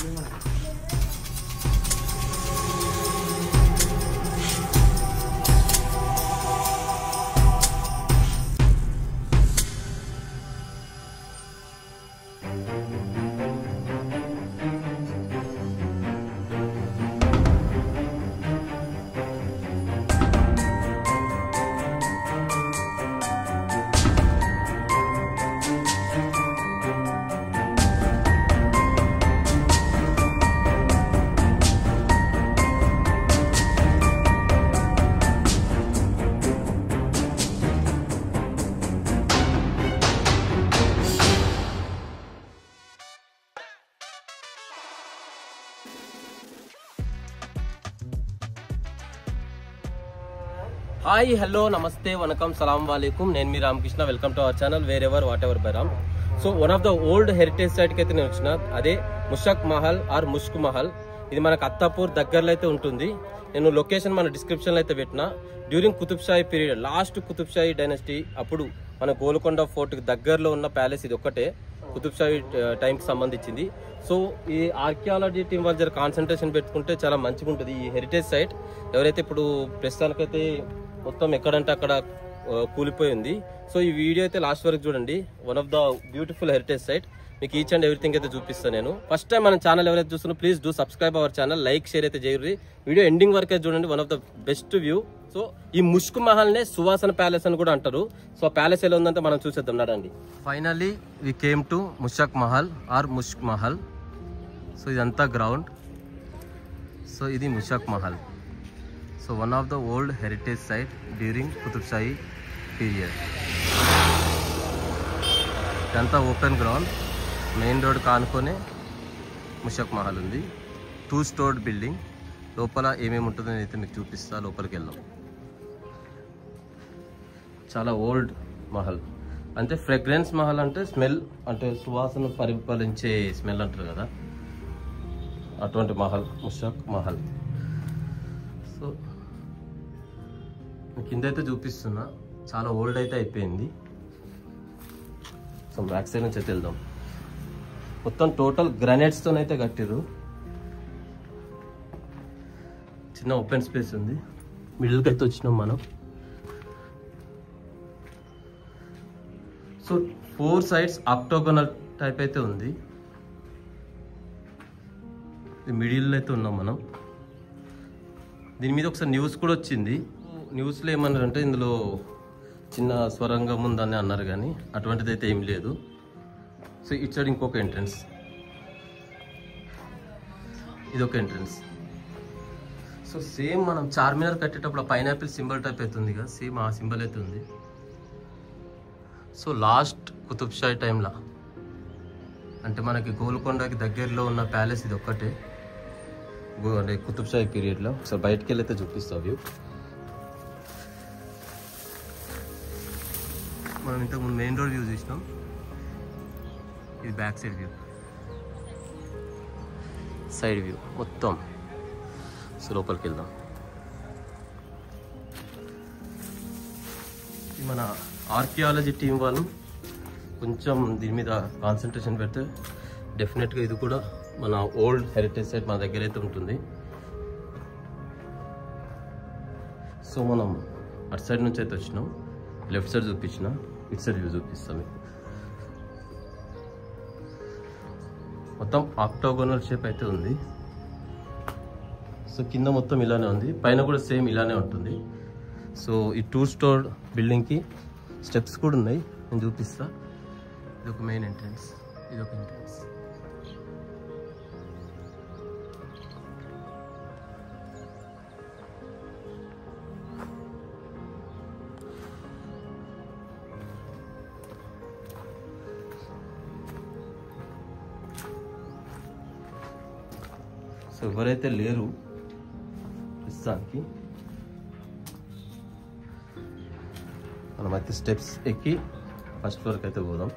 Hi hello నమస్తే వనకం సలాం వాలేకుమ్ నేను మీ Ramakrishna welcome to our channel wherever whatever by Ram. So one of the old heritage site కి అయితే నేను వచ్చిన, అదే ముషక్ మహల్ ఆర్ ముష్క్ మహల్. ఇది మనకు అత్తాపూర్ దగ్గరలో అయితే ఉంటుంది. నేను లొకేషన్ మన డిస్క్రిప్షన్ లో అయితే పెట్టిన. During Qutb Shahi period, last Qutb Shahi dynasty అప్పుడు మన గోల్కొండ ఫోర్ట్ కి దగ్గరలో ఉన్న ప్యాలెస్ ఇది ఒక్కటే, కుతుబ్షాహీ టైం కి సంబంధించింది. సో ఈ ఆర్కియాలజీ టీం వాళ్ళు జర కాన్సన్ట్రేషన్ పెట్టుకుంటే చాలా మంచిగా ఉంటుంది ఈ హెరిటేజ్ సైట్. ఎవరైతే ఇప్పుడు ప్రస్తుతానికైతే మొత్తం ఎక్కడంటే అక్కడ కూలిపోయింది. సో ఈ వీడియో అయితే లాస్ట్ వరకు చూడండి. One of the beautiful heritage site, మీకు ఈచ్ అండ్ ఎవ్రీథింగ్ అయితే చూపిస్తాను నేను. ఫస్ట్ టైం మన ఛానల్ ఎవరైతే చూస్తున్నా please do subscribe our channel, like share అయితే చేయరు. వీడియో ఎండింగ్ వరకు అయితే చూడండి, one of the best view. So ఈ ముష్క్ మహల్ నే సువాసన ప్యాలెస్ అని కూడా అంటారు. సో ప్యాలెస్ ఎలా ఉందంటే మనం చూసేద్దాం నడండి. Finally we came to ముషక్ Mahal or Mushk Mahal. So ఇదంతా గ్రౌండ్. సో ఇది ముషక్ Mahal. So one of the old heritage site during Qutb Shahi period. ఇదంతా open ground, main road కానుకొనే ముషక్ Mahal ఉంది. 2 స్టోర్డ్ బిల్డింగ్. లోపల ఏమేమి ఉంటుందో నేనైతే మీకు చూపిస్తా, లోపలికి వెళ్దాం. చాలా ఓల్డ్ మహల్, అంటే ఫ్రెగ్రెన్స్ మహల్ అంటే స్మెల్, అంటే సువాసన పరిపాలించే స్మెల్ అంటారు కదా, అటువంటి మహల్ ముషక్ మహల్. సో కింద అయితే చూపిస్తున్నా, చాలా ఓల్డ్ అయితే అయిపోయింది. సో బ్యాక్ సైడ్ నుంచి అయితే వెళ్దాం. మొత్తం టోటల్ గ్రానైట్స్తో అయితే కట్టారు. చిన్న ఓపెన్ స్పేస్ ఉంది, మిడిల్కి అయితే వచ్చినాం మనం. సో 4 sides ఆక్టోగోనల్ టైప్ అయితే ఉంది. మిడిల్లో అయితే ఉన్నాం మనం. దీని మీద ఒకసారి న్యూస్ కూడా వచ్చింది. న్యూస్లో ఏమన్నారంటే ఇందులో చిన్న స్వరంగం ఉందని అన్నారు, కానీ అటువంటిది అయితే ఏం లేదు. సో ఇటు సైడ్ ఇంకొక ఎంట్రన్స్, ఇదొక ఎంట్రన్స్. సో సేమ్ మనం చార్మినార్ కట్టేటప్పుడు ఆ పైనాపిల్ సింబల్ టైప్ అవుతుంది కదా, సేమ్ ఆ సింబల్ అయితే ఉంది. సో లాస్ట్ కుతుబ్షాహీ టైంలో, అంటే మనకి గోల్కొండకి దగ్గరలో ఉన్న ప్యాలెస్ ఇది ఒక్కటే, అంటే కుతుబ్షాహీ పీరియడ్లో. సో బయటకు వెళ్ళి అయితే చూపిస్తా వ్యూ. మనం ఇంతకుముందు మెయిన్ రోడ్ వ్యూ చూసినాం, ఇది back side view, side view మొత్తం. సో లోపలికి వెళ్దాం. మన ఆర్కియాలజీ టీం వాళ్ళు కొంచెం దీని మీద కాన్సన్ట్రేషన్ పెడితే డెఫినెట్గా ఇది కూడా మన ఓల్డ్ హెరిటేజ్ సైట్ మన దగ్గర అయితే ఉంటుంది. సో మనం అటు సైడ్ నుంచి అయితే వచ్చినాం, లెఫ్ట్ సైడ్ చూపించిన, ఇటు సైడ్ వ్యూ చూపిస్తాం మీకు. మొత్తం ఆక్టోగోనల్ షేప్ అయితే ఉంది. సో కింద మొత్తం ఇలానే ఉంది, పైన కూడా సేమ్ ఇలానే ఉంటుంది. సో ఈ 2 స్టోర్డ్ బిల్డింగ్కి స్టెప్స్ కూడా ఉన్నాయి, నేను చూపిస్తా. ఇది ఒక మెయిన్ ఎంట్రన్స్, ఇది ఒక ఎంట్రన్స్. సో ఎవరైతే లేరు ప్రస్తుతానికి, మనమైతే స్టెప్స్ ఎక్కి ఫస్ట్ ఫ్లోర్కి అయితే పోదాం.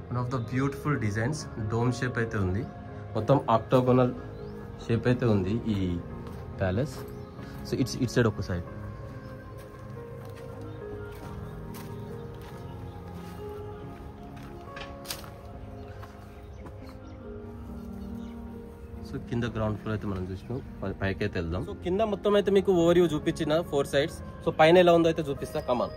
One of the beautiful designs, dome shape అయితే ఉంది, మొత్తం ఆక్టోగోనల్ షేప్ అయితే ఉంది ఈ ప్యాలెస్. సో ఇట్ సైడ్ ఒక సైడ్. సో కింద గ్రౌండ్ ఫ్లోర్ అయితే మనం చూసినాం, పైకి అయితే వెళ్దాం. సో కింద మొత్తం అయితే మీకు ఓవర్ వ్యూ చూపించిన 4 sides. సో పైన ఎలా ఉందో అయితే చూపిస్తా, కమాన్.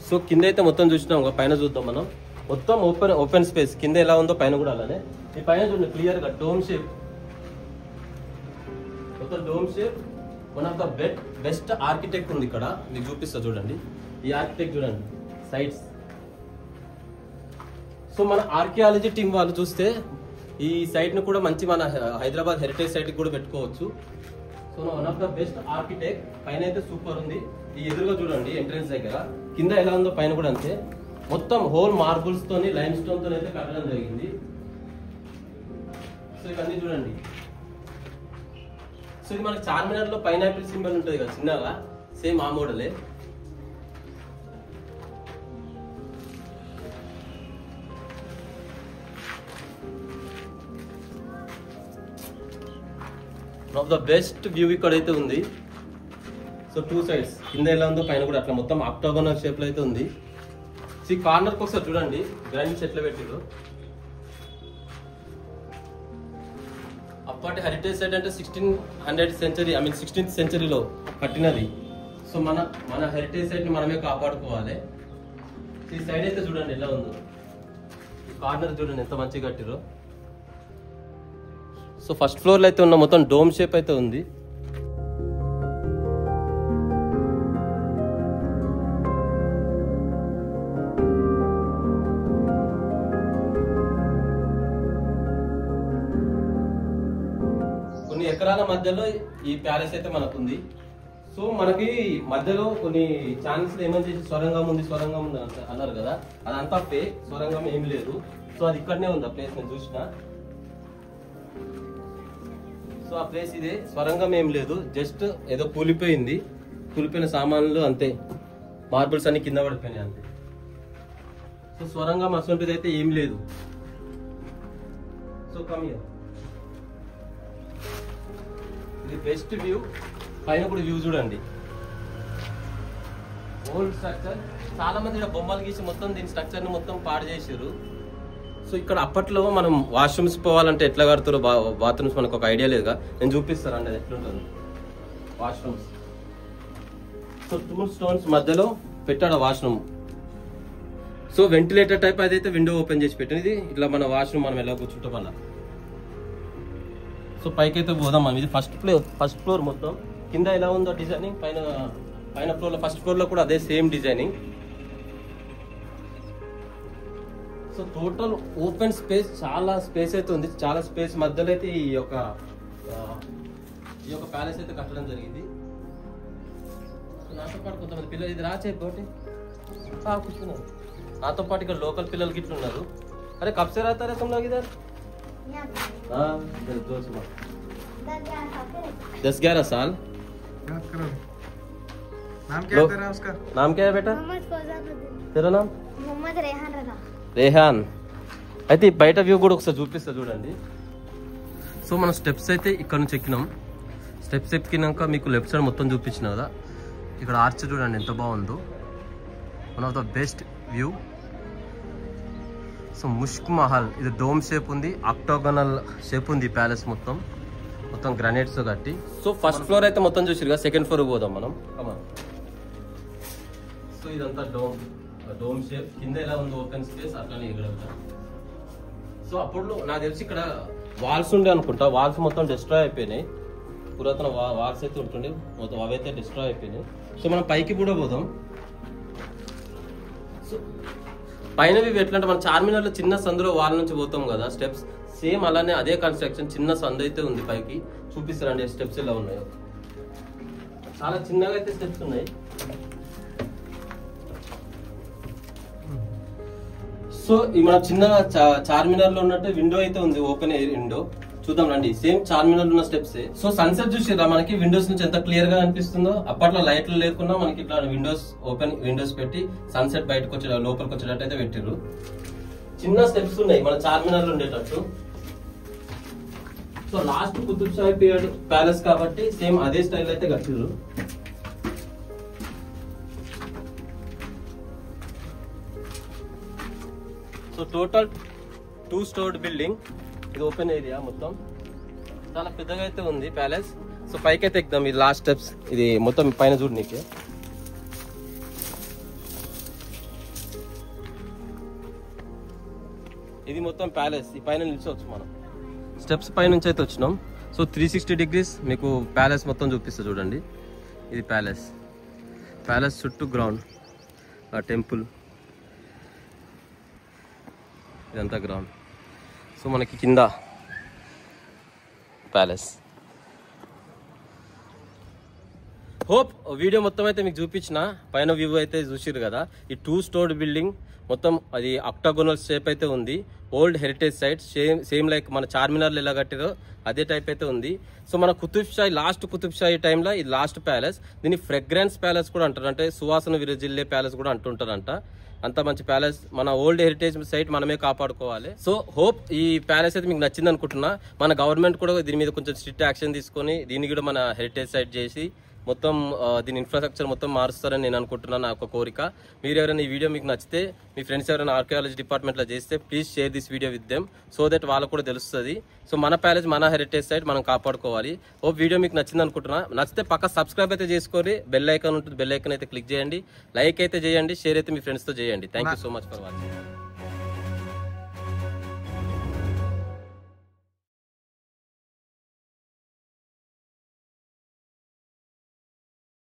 సో కింద అయితే మొత్తం చూసినాం, పైన చూద్దాం మనం. మొత్తం ఓపెన్ స్పేస్, కింద ఎలా ఉందో పైన కూడా అలానే. ఈ పైన చూడండి క్లియర్ గా డోమ్ షేప్, మొత్తం dome shape. One of the best architect ఉంది ఇక్కడ, మీకు చూపిస్తా చూడండి. ఈ ఆర్కిటెక్ట్ చూడండి సైట్స్. సో మన ఆర్కియాలజీ టీం వాళ్ళు చూస్తే ఈ సైట్ ను కూడా మంచి మన హైదరాబాద్ హెరిటేజ్ సైట్ కూడా పెట్టుకోవచ్చు. So one of the best architect. పైన అయితే సూపర్ ఉంది. ఈ ఎదురుగా చూడండి ఎంట్రన్స్ దగ్గర, కింద ఎలా ఉందో పైన కూడా అంతే. మొత్తం హోల్ మార్బుల్స్ తోని, లైమ్ స్టోన్ తో అయితే కట్టడం జరిగింది. సో ఇవన్నీ చూడండి. సో ఇది మనకి చార్మినార్ లో పైనాపిల్ సింబల్ ఉంటుంది కదా చిన్నగా, సేమ్ ఆ మోడలే. One of the best view ఇక్కడైతే ఉంది. సో 2 sides, కింద ఎలా ఉందో పైన కూడా అట్లా మొత్తం ఆక్టాగోనల్ షేప్ లో అయితే ఉంది. సో ఈ కార్నర్ కి ఒకసారి చూడండి గ్రానైట్స్ ఎట్లా పెట్టిరు. అప్పటి హెరిటేజ్ సైట్ అంటే 1600th century, 16th centuryలో కట్టినది. సో మన హెరిటేజ్ సైట్ ని మనమే కాపాడుకోవాలి. ఈ సైడ్ అయితే చూడండి ఎలా ఉందో, కార్నర్ చూడండి ఎంత మంచిగా కట్టిరో. సో ఫస్ట్ ఫ్లోర్ లో అయితే ఉన్న మొత్తం డోమ్ షేప్ అయితే ఉంది. కొన్ని ఎకరాల మధ్యలో ఈ ప్యాలెస్ అయితే మనకు ఉంది. సో మనకి మధ్యలో కొన్ని ఛానల్స్ ఏమని చేసి సొరంగం ఉంది అన్నారు కదా, అదంతా ఫేక్. సొరంగం ఏమి లేదు. సో అది ఇక్కడనే ఉంది ఆ ప్లేస్, నేను చూసిన. సో ఆ ప్లేస్ ఇదే, స్వరంగం ఏం లేదు, జస్ట్ ఏదో కూలిపోయింది, కూలిపోయిన సామాన్లు అంతే, మార్బుల్స్ అన్ని కింద పడిపోయినాయి అంతే. సో స్వరంగం అసొంటిది అయితే ఏం లేదు. సో కమ్ హియర్, ఇది బెస్ట్ వ్యూ. పైన కూడా వ్యూ చూడండి, ఓల్డ్ స్ట్రక్చర్. చాలా మంది ఇక్కడ బొమ్మలు గీసి మొత్తం దీని స్ట్రక్చర్ ని మొత్తం పాడు చేసారు. సో ఇక్కడ అప్పట్లో మనం వాష్రూమ్స్ పోవాలంటే ఎట్లా కడతారో, బాత్రూమ్స్ మనకు ఒక ఐడియా లేదుగా, నేను చూపిస్తాను అండి అది ఎట్లుంటుంది వాష్రూమ్స్. సో 2 stones మధ్యలో పెట్టాడు వాష్రూమ్. సో వెంటిలేటర్ టైప్ అదైతే విండో ఓపెన్ చేసి పెట్టింది. ఇది ఇట్లా మన వాష్రూమ్ మనం ఎలా కూర్చుంటాం అలా. సో పైకి అయితే పోదాం మనం. ఇది ఫస్ట్ ఫ్లోర్ మొత్తం. కింద ఎలా ఉందో డిజైనింగ్, పైన ఫ్లోర్ లో ఫస్ట్ ఫ్లోర్ లో కూడా అదే same designing. So total open space, చాలా స్పేస్ అయితే ఉంది. చాలా స్పేస్ మధ్యలో అయితే ఈ యొక్క ప్యాలెస్ అయితే కట్టడం జరిగింది. నాతో పాటు కొంతమంది పిల్లలు, ఇది రాచేపోటి కూర్చున్నారు నాతో పాటు. ఇక్కడ లోకల్ పిల్లలు గిట్లు ఉన్నారు. అరే కబ్సే రాతారా तुम लोग इधर? 10-11 साल. नाम क्या है तेरा? उसका नाम क्या है बेटा? तेरा नाम? मोहम्मद रेहान रजा. రేహాన్. అయితే బయట వ్యూ కూడా ఒకసారి చూపిస్తా చూడండి. సో మనం స్టెప్స్ అయితే ఇక్కడ నుంచి ఎక్కినాం. స్టెప్స్ ఎక్కినాక మీకు లెఫ్ట్ సైడ్ మొత్తం చూపించిన కదా, ఇక్కడ ఆర్చ్ చూడండి ఎంత బాగుందో. One of the best view. So Mushk Mahal, ఇది డోమ్ షేప్ ఉంది, ఆక్టాగోనల్ షేప్ ఉంది ప్యాలెస్ మొత్తం గ్రానైట్స్ కట్టి. సో ఫస్ట్ ఫ్లోర్ అయితే మొత్తం చూసిరు కదా, సెకండ్ ఫ్లోర్ పోదాం మనం. సో ఇదంతా డోమ్ షేప్, కింద ఎలా ఉందో ఓపెన్ స్పేస్ అట్లానే ఇక్కడ. సో అప్పుడు నాకు తెలిసి ఇక్కడ వాల్స్ ఉండే అనుకుంటా, వాల్స్ మొత్తం డిస్ట్రాయ్ అయిపోయినాయి. పురాతన వాల్స్ అయితే ఉంటుండే మొత్తం, అవైతే డిస్ట్రాయ్ అయిపోయినాయి. సో మనం పైకి కూడా పోదాం. సో పైన వ్యూ ఎట్లా అంటే, మన చార్మినార్లో చిన్న సందులో వాల్ నుంచి పోతాం కదా స్టెప్స్, సేమ్ అలానే అదే కన్స్ట్రక్షన్, చిన్న సందు అయితే ఉంది పైకి. చూపిస్తారండి స్టెప్స్ ఎలా ఉన్నాయో. చాలా చిన్నగా అయితే స్టెప్స్ ఉన్నాయి. సో ఈ మన చిన్న చార్మినార్ లో ఉన్నట్టు విండో అయితే ఉంది, ఓపెన్ ఎయిర్ విండో. చూద్దాం రండి, సేమ్ చార్మినార్ ఉన్న స్టెప్స్. సో సన్సెట్ చూసిరా మనకి విండోస్ నుంచి ఎంత క్లియర్ గా అనిపిస్తుందో. అప్పట్లో లైట్లు లేకున్నా మనకి ఇట్లా విండోస్ ఓపెన్ విండోస్ పెట్టి సన్సెట్ బయటకు వచ్చే లోపలికి వచ్చేటట్టు అయితే పెట్టిర్రు. చిన్న స్టెప్స్ ఉన్నాయి మన చార్మినార్ లో ఉండేటట్టు. So last Qutub Shahi period palace కాబట్టి సేమ్ అదే స్టైల్ అయితే కట్టిర్రు. So total 2 storeyed building. ఇది ఓపెన్ ఏరియా మొత్తం, చాలా పెద్దగా అయితే ఉంది ప్యాలెస్. సో పైకి అయితే ఎక్కుదాం, ఇది లాస్ట్ స్టెప్స్. ఇది మొత్తం పైన చూడు నీకే. ఇది మొత్తం ప్యాలెస్, ఈ పైన నిల్చోవచ్చు మనం. స్టెప్స్ పై నుంచి అయితే వచ్చినాం. సో 360 డిగ్రీస్ మీకు ప్యాలెస్ మొత్తం చూపిస్తా చూడండి. ఇది ప్యాలెస్, ప్యాలెస్ చుట్టూ గ్రౌండ్, ఆ టెంపుల్ ఇదంతా గ్రౌండ్. సో మనకి కింద ప్యాలెస్. హోప్ వీడియో మొత్తం అయితే మీకు చూపించిన. పైన వ్యూ అయితే చూసిరు కదా. ఈ 2 స్టోర్డ్ బిల్డింగ్ మొత్తం అది అక్టాగోనల్ షేప్ అయితే ఉంది. Old heritage site, same like మన చార్మినార్లు ఎలా కట్టారో అదే టైప్ అయితే ఉంది. సో మన కుతుబ్ షాహీ లాస్ట్ కుతుబ్ షాహీ టైంలో ఇది లాస్ట్ ప్యాలెస్. దీన్ని ఫ్రెగ్రెన్స్ ప్యాలెస్ కూడా అంటారు, అంటే సువాసన విరజిల్లే ప్యాలెస్ కూడా అంటుంటారంట. అంత మంచి ప్యాలెస్, మన ఓల్డ్ హెరిటేజ్ సైట్ మనమే కాపాడుకోవాలి. సో హోప్ ఈ ప్యాలెస్ అయితే మీకు నచ్చింది అనుకుంటున్నా. మన గవర్నమెంట్ కూడా దీని మీద కొంచెం స్ట్రిక్ట్ యాక్షన్ తీసుకొని దీన్ని కూడా మన హెరిటేజ్ సైట్ చేసి మొత్తం దీని ఇన్ఫ్రాస్ట్రక్చర్ మొత్తం మారుస్తారని నేను అనుకుంటున్నాను. నా ఒక కోరిక. మీరు ఎవరైనా ఈ వీడియో మీకు నచ్చితే, మీ ఫ్రెండ్స్ ఎవరైనా ఆర్కియాలజీ డిపార్ట్మెంట్లో చేస్తే please share this video with them, so that వాళ్ళకు కూడా తెలుస్తుంది. సో మన ప్యాలెస్, మన హెరిటేజ్ సైట్ మనం కాపాడుకోవాలి. ఓ వీడియో మీకు నచ్చింది అనుకుంటున్నా. నచ్చితే పక్క సబ్స్క్రైబ్ అయితే చేసుకోండి. బెల్ ఐకాన్ ఉంటుంది, బెల్ ఐకాన్ అయితే క్లిక్ చేయండి. లైక్ అయితే చేయండి, షేర్ అయితే మీ ఫ్రెండ్స్తో చేయండి. Thank you so much for watching.